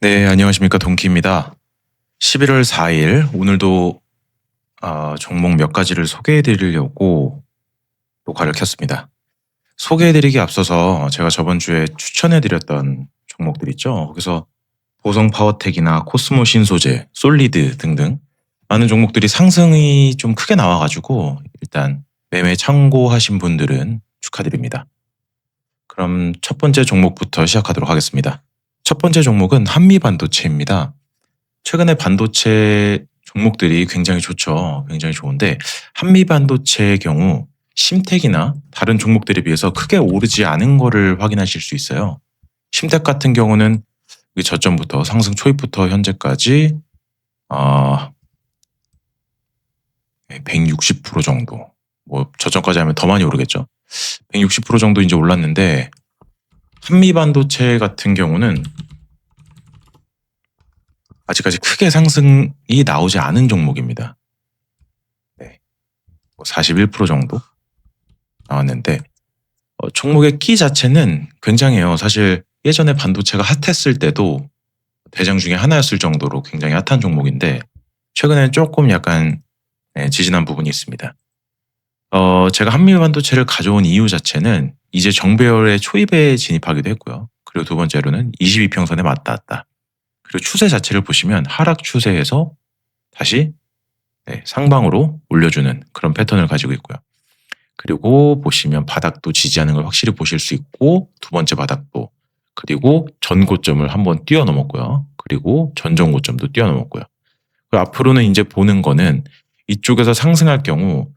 네, 안녕하십니까. 동키입니다. 11월 4일, 오늘도 종목 몇 가지를 소개해 드리려고 녹화를 켰습니다. 소개해 드리기 앞서서 제가 저번 주에 추천해 드렸던 종목들 있죠. 거기서 보성 파워텍이나 코스모 신소재, 솔리드 등등 많은 종목들이 상승이 좀 크게 나와가지고 일단 매매 참고하신 분들은 축하드립니다. 그럼 첫 번째 종목부터 시작하도록 하겠습니다. 첫 번째 종목은 한미반도체입니다. 최근에 반도체 종목들이 굉장히 좋죠. 굉장히 좋은데 한미반도체의 경우 심텍이나 다른 종목들에 비해서 크게 오르지 않은 거를 확인하실 수 있어요. 심텍 같은 경우는 저점부터 상승 초입부터 현재까지 160% 정도, 뭐 저점까지 하면 더 많이 오르겠죠. 160% 정도 이제 올랐는데 한미반도체 같은 경우는 아직까지 크게 상승이 나오지 않은 종목입니다. 네, 41% 정도 나왔는데 종목의 끼 자체는 굉장해요. 사실 예전에 반도체가 핫했을 때도 대장 중에 하나였을 정도로 굉장히 핫한 종목인데 최근에는 조금 약간 지지난 부분이 있습니다. 제가 한미반도체를 가져온 이유 자체는 이제 정배열의 초입에 진입하기도 했고요. 그리고 두 번째로는 22평선에 맞닿았다. 그리고 추세 자체를 보시면 하락 추세에서 다시 상방으로 올려주는 그런 패턴을 가지고 있고요. 그리고 보시면 바닥도 지지하는 걸 확실히 보실 수 있고 두 번째 바닥도 그리고 전고점을 한번 뛰어넘었고요. 그리고 전전고점도 뛰어넘었고요. 그리고 앞으로는 이제 보는 거는 이쪽에서 상승할 경우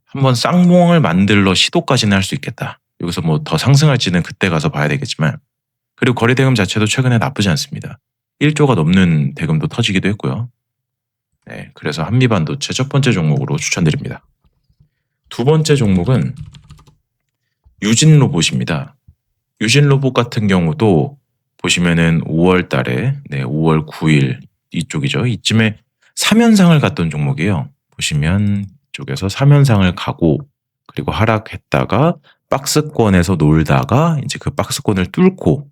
한번 쌍봉을 만들러 시도까지는 할 수 있겠다. 여기서 뭐 더 상승할지는 그때 가서 봐야 되겠지만 그리고 거래 대금 자체도 최근에 나쁘지 않습니다. 1조가 넘는 대금도 터지기도 했고요. 네, 그래서 한미반도체 첫 번째 종목으로 추천드립니다. 두 번째 종목은 유진로봇입니다. 유진로봇 같은 경우도 보시면은 5월 달에 5월 9일 이쪽이죠. 이쯤에 3연상을 갔던 종목이에요. 보시면 이쪽에서 3연상을 가고 그리고 하락했다가 박스권에서 놀다가 이제 그 박스권을 뚫고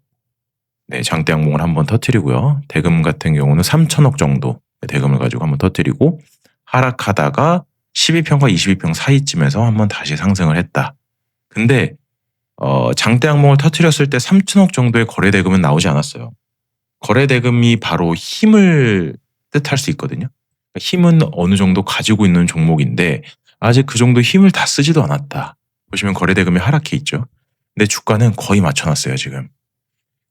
장대 양봉을 한번 터뜨리고요. 대금 같은 경우는 3천억 정도 대금을 가지고 한번 터뜨리고 하락하다가 12평과 22평 사이쯤에서 한번 다시 상승을 했다. 근데 장대 양봉을 터뜨렸을 때 3천억 정도의 거래 대금은 나오지 않았어요. 거래 대금이 바로 힘을 뜻할 수 있거든요. 힘은 어느 정도 가지고 있는 종목인데 아직 그 정도 힘을 다 쓰지도 않았다. 보시면 거래 대금이 하락해 있죠. 근데 주가는 거의 맞춰놨어요, 지금.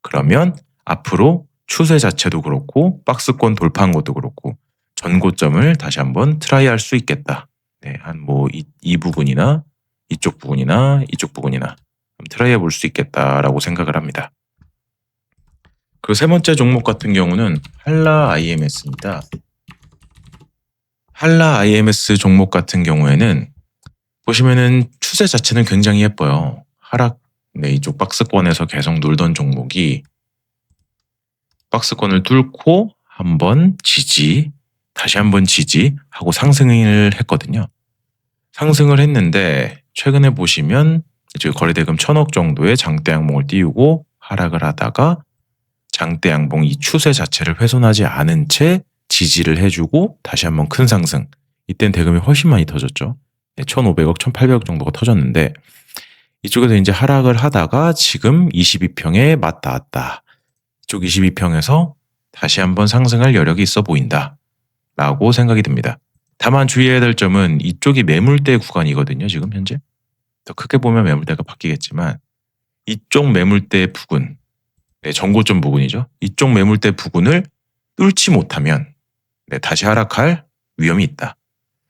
그러면 앞으로 추세 자체도 그렇고 박스권 돌파한 것도 그렇고 전고점을 다시 한번 트라이할 수 있겠다. 한 뭐 이 부분이나 이쪽 부분이나 이쪽 부분이나 트라이해 볼 수 있겠다라고 생각을 합니다. 그리고 세 번째 종목 같은 경우는 한라 IMS입니다. 한라 IMS 종목 같은 경우에는 보시면은 추세 자체는 굉장히 예뻐요. 하락, 이쪽 박스권에서 계속 놀던 종목이 박스권을 뚫고 한번 지지, 다시 한번 지지 하고 상승을 했거든요. 상승을 했는데 최근에 보시면 이제 거래대금 1,000억 정도의 장대 양봉을 띄우고 하락을 하다가 장대 양봉 이 추세 자체를 훼손하지 않은 채 지지를 해주고 다시 한번 큰 상승. 이땐 대금이 훨씬 많이 터졌죠. 1,500억, 1,800억 정도가 터졌는데 이쪽에서 이제 하락을 하다가 지금 22평에 맞닿았다. 이쪽 22평에서 다시 한번 상승할 여력이 있어 보인다. 라고 생각이 듭니다. 다만 주의해야 될 점은 이쪽이 매물대 구간이거든요. 지금 현재. 더 크게 보면 매물대가 바뀌겠지만 이쪽 매물대 부근, 전고점 부근이죠. 이쪽 매물대 부근을 뚫지 못하면 다시 하락할 위험이 있다.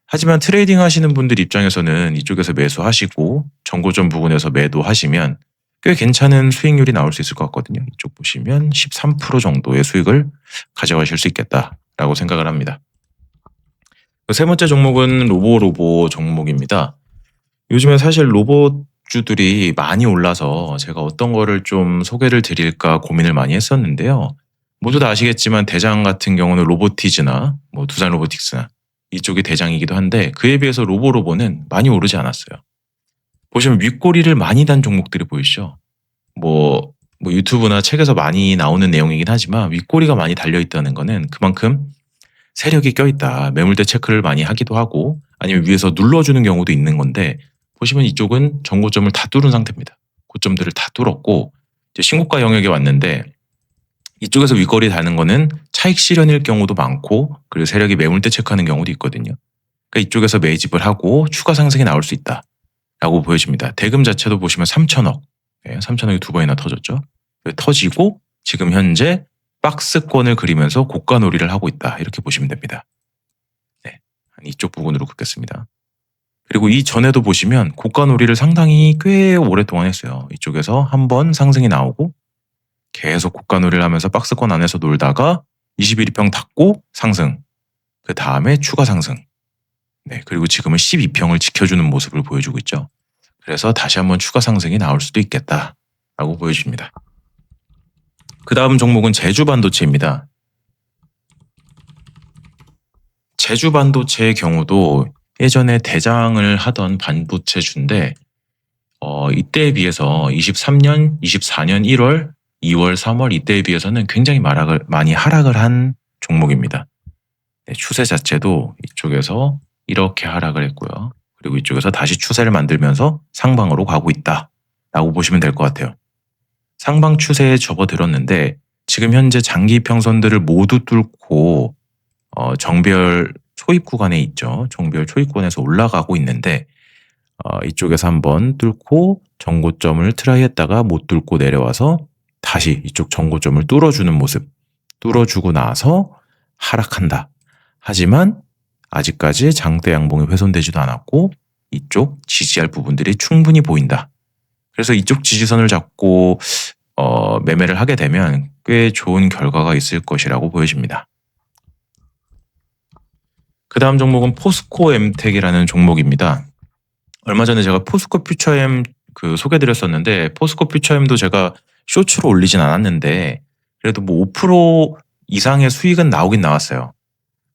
하지만 트레이딩 하시는 분들 입장에서는 이쪽에서 매수하시고 전고점 부근에서 매도하시면 꽤 괜찮은 수익률이 나올 수 있을 것 같거든요. 이쪽 보시면 13% 정도의 수익을 가져가실 수 있겠다라고 생각을 합니다. 세 번째 종목은 로보 종목입니다. 요즘에 사실 로봇주들이 많이 올라서 제가 어떤 거를 좀 소개를 드릴까 고민을 많이 했었는데요. 모두 다 아시겠지만 대장 같은 경우는 로보티즈나 뭐 두산 로보틱스나 이쪽이 대장이기도 한데 그에 비해서 로보는 많이 오르지 않았어요. 보시면 윗꼬리를 많이 단 종목들이 보이시죠? 뭐 뭐 유튜브나 책에서 많이 나오는 내용이긴 하지만 윗꼬리가 많이 달려 있다는 거는 그만큼 세력이 껴있다. 매물대 체크를 많이 하기도 하고 아니면 위에서 눌러주는 경우도 있는 건데 보시면 이쪽은 전고점을 다 뚫은 상태입니다. 고점들을 다 뚫었고 이제 신고가 영역에 왔는데 이쪽에서 윗거리 다는 거는 차익 실현일 경우도 많고 그리고 세력이 매물대 체크하는 경우도 있거든요. 그러니까 이쪽에서 매집을 하고 추가 상승이 나올 수 있다라고 보여집니다. 대금 자체도 보시면 3천억, 3천억이 두 번이나 터졌죠. 터지고 지금 현재 박스권을 그리면서 고가 놀이를 하고 있다 이렇게 보시면 됩니다. 네, 이쪽 부분으로 긋겠습니다. 그리고 이 전에도 보시면 고가 놀이를 상당히 꽤 오랫동안 했어요. 이쪽에서 한번 상승이 나오고 계속 고가 놀이를 하면서 박스권 안에서 놀다가 21평 닫고 상승, 그 다음에 추가 상승, 네, 그리고 지금은 12평을 지켜주는 모습을 보여주고 있죠. 그래서 다시 한번 추가 상승이 나올 수도 있겠다라고 보여집니다. 그 다음 종목은 제주반도체입니다. 제주반도체의 경우도 예전에 대장을 하던 반도체주인데 이때에 비해서 23년, 24년 1월, 2월, 3월 이때에 비해서는 굉장히 많이 하락을 한 종목입니다. 네, 추세 자체도 이쪽에서 이렇게 하락을 했고요. 그리고 이쪽에서 다시 추세를 만들면서 상방으로 가고 있다라고 보시면 될 것 같아요. 상방 추세에 접어들었는데 지금 현재 장기 평선들을 모두 뚫고 정별 초입 구간에 있죠. 정별 초입 구간에서 올라가고 있는데 이쪽에서 한번 뚫고 전고점을 트라이했다가 못 뚫고 내려와서 다시 이쪽 전고점을 뚫어주는 모습, 뚫어주고 나서 하락한다. 하지만 아직까지 장대 양봉이 훼손되지도 않았고 이쪽 지지할 부분들이 충분히 보인다. 그래서 이쪽 지지선을 잡고 매매를 하게 되면 꽤 좋은 결과가 있을 것이라고 보여집니다. 그 다음 종목은 포스코엠텍이라는 종목입니다. 얼마 전에 제가 포스코 퓨처엠 소개드렸었는데 포스코 퓨처엠도 제가 쇼츠로 올리진 않았는데 그래도 뭐 5% 이상의 수익은 나오긴 나왔어요.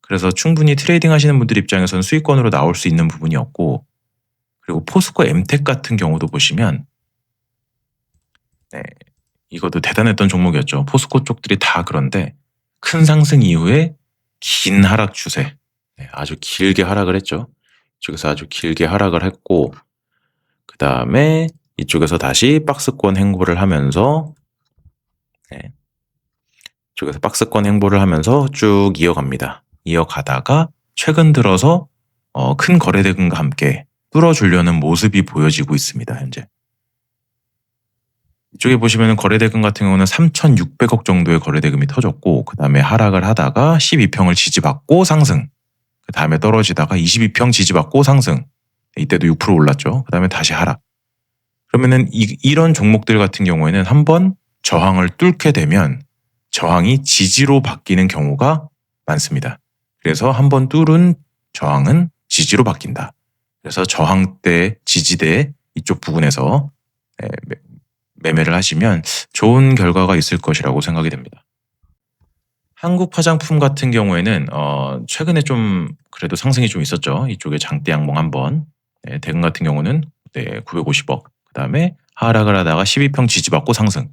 그래서 충분히 트레이딩 하시는 분들 입장에서는 수익권으로 나올 수 있는 부분이었고 그리고 포스코 엠텍 같은 경우도 보시면 네, 이것도 대단했던 종목이었죠. 포스코 쪽들이 다 그런데 큰 상승 이후에 긴 하락 추세, 네, 아주 길게 하락을 했죠. 이쪽에서 아주 길게 하락을 했고 그 다음에 이쪽에서 다시 박스권 행보를 하면서 네, 이쪽에서 박스권 행보를 하면서 쭉 이어갑니다. 이어가다가 최근 들어서 큰 거래대금과 함께 뚫어주려는 모습이 보여지고 있습니다. 현재 이쪽에 보시면 거래대금 같은 경우는 3,600억 정도의 거래대금이 터졌고 그 다음에 하락을 하다가 12평을 지지받고 상승, 그 다음에 떨어지다가 22평 지지받고 상승, 이때도 6% 올랐죠. 그 다음에 다시 하락. 그러면은 이런 종목들 같은 경우에는 한번 저항을 뚫게 되면 저항이 지지로 바뀌는 경우가 많습니다. 그래서 한번 뚫은 저항은 지지로 바뀐다. 그래서 저항대, 지지대 이쪽 부분에서 매매를 하시면 좋은 결과가 있을 것이라고 생각이 됩니다. 한국 화장품 같은 경우에는 최근에 좀 그래도 상승이 좀 있었죠. 이쪽에 장대 양봉 한번, 대금 같은 경우는 950억, 그 다음에 하락을 하다가 12평 지지받고 상승,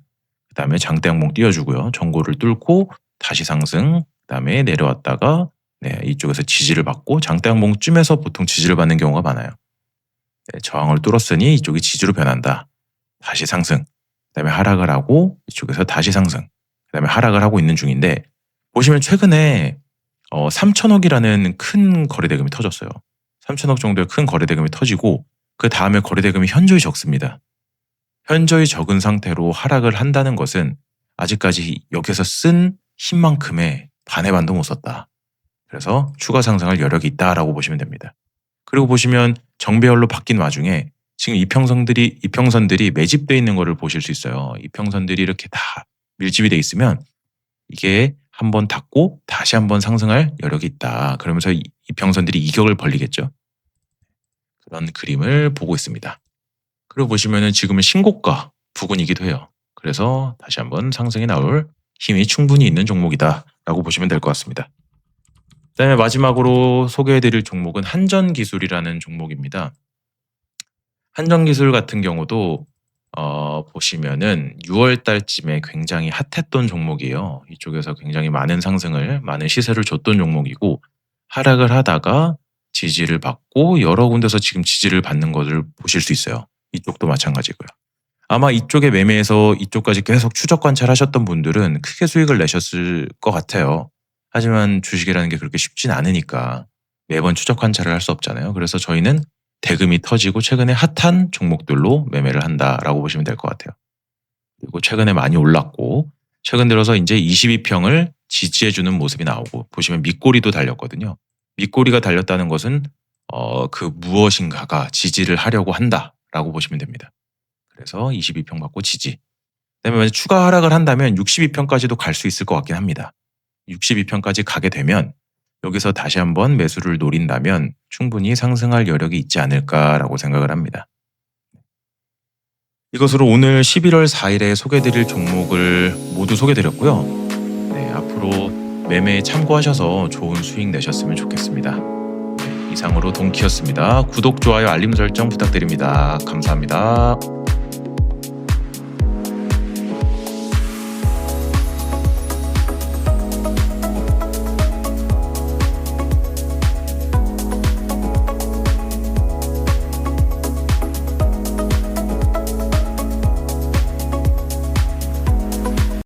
그 다음에 장대 양봉 띄워주고요. 전고를 뚫고 다시 상승, 그 다음에 내려왔다가 이쪽에서 지지를 받고 장대 양봉쯤에서 보통 지지를 받는 경우가 많아요. 저항을 뚫었으니 이쪽이 지지로 변한다. 다시 상승, 그 다음에 하락을 하고 이쪽에서 다시 상승, 그 다음에 하락을 하고 있는 중인데 보시면 최근에 3천억이라는 큰 거래대금이 터졌어요. 3천억 정도의 큰 거래대금이 터지고 그 다음에 거래대금이 현저히 적습니다. 현저히 적은 상태로 하락을 한다는 것은 아직까지 여기서 쓴 힘만큼의 반의 반도 못 썼다. 그래서 추가 상승할 여력이 있다라고 보시면 됩니다. 그리고 보시면 정배열로 바뀐 와중에 지금 이평선들이 매집되어 있는 것을 보실 수 있어요. 이평선들이 이렇게 다 밀집이 돼 있으면 이게 한번 닫고 다시 한번 상승할 여력이 있다. 그러면서 이평선들이 이격을 벌리겠죠. 그런 그림을 보고 있습니다. 그리고 보시면은 지금은 신고가 부근이기도 해요. 그래서 다시 한번 상승이 나올 힘이 충분히 있는 종목이다라고 보시면 될 것 같습니다. 그다음에 마지막으로 소개해드릴 종목은 한전기술이라는 종목입니다. 한전기술 같은 경우도 보시면은 6월 달쯤에 굉장히 핫했던 종목이에요. 이쪽에서 굉장히 많은 상승을 많은 시세를 줬던 종목이고 하락을 하다가 지지를 받고 여러 군데서 지금 지지를 받는 것을 보실 수 있어요. 이쪽도 마찬가지고요. 아마 이쪽에 매매해서 이쪽까지 계속 추적 관찰하셨던 분들은 크게 수익을 내셨을 것 같아요. 하지만 주식이라는 게 그렇게 쉽진 않으니까 매번 추적 관찰을 할 수 없잖아요. 그래서 저희는 대금이 터지고 최근에 핫한 종목들로 매매를 한다라고 보시면 될 것 같아요. 그리고 최근에 많이 올랐고 최근 들어서 이제 22평을 지지해주는 모습이 나오고 보시면 밑꼬리도 달렸거든요. 밑꼬리가 달렸다는 것은 그 무엇인가가 지지를 하려고 한다라고 보시면 됩니다. 그래서 22평 받고 지지. 그다음에 만약 추가 하락을 한다면 62평까지도 갈 수 있을 것 같긴 합니다. 62평까지 가게 되면 여기서 다시 한번 매수를 노린다면 충분히 상승할 여력이 있지 않을까라고 생각을 합니다. 이것으로 오늘 11월 4일에 소개드릴 종목을 모두 소개드렸고요. 네, 앞으로 매매에 참고하셔서 좋은 수익 내셨으면 좋겠습니다. 네, 이상으로 동키였습니다. 구독, 좋아요, 알림 설정 부탁드립니다. 감사합니다.